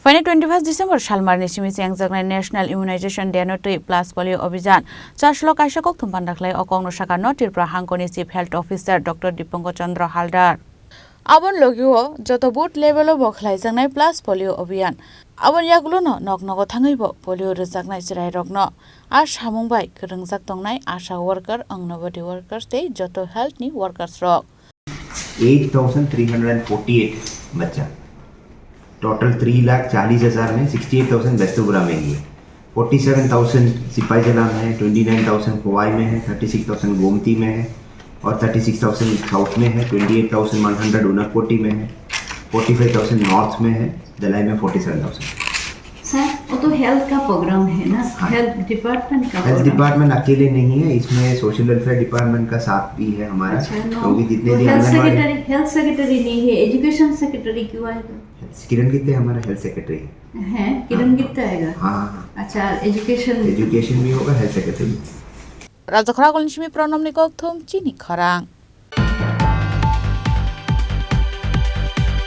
Fine 21 December Shalmar Nishimi Sangzaknai National Immunization Day Notui Plus Polio Abhijan 4 lok Aishakok Thumpan Daklai Okong no Shaka Notir Prahangkoni Chief Health Officer Dr. Dipanko Chandra Haldar Abon Logio Joto Boot Level of Boklai Zangai Plus Polio Abhijan Abon Yagluno Nok Nogo Thangibo Polio Rezagnai Chirai Rogno Ash Hamungbai Kerengzak Tongnai Asha worker Angnobody workers Day Joto Health Ni Workers Rock 8,348 बच्चा total 3,40,000 में 68,000 बेस्तुपुरा में ही है 47,000 सिपाही जला में है 29,000 कोवाई में है 36,000 गोमती में है और 36,000 साउथ में है 28,100 उनकोटी में है 45,000 नॉर्थ में है दलाई में 47,000 सर वो तो हेल्थ का प्रोग्राम है ना हेल्थ डिपार्टमेंट का हेल्थ डिपार्टमेंट अकेले नहीं है इसमें सोशल वेलफेयर डिपार्टमेंट का साथ भी है हमारा क्योंकि जितने भी हेल्थ सेक्रेटरी नहीं है एजुकेशन सेक्रेटरी क्यों आएगा किरण गित्ते हमारा हेल्थ सेक्रेटरी है किरण गित्ते आएगा हाँ अच्छा एजुकेशन भी होगा health secretary Rajakra Golnishmi Pronom Nikok Thum Chini Kharang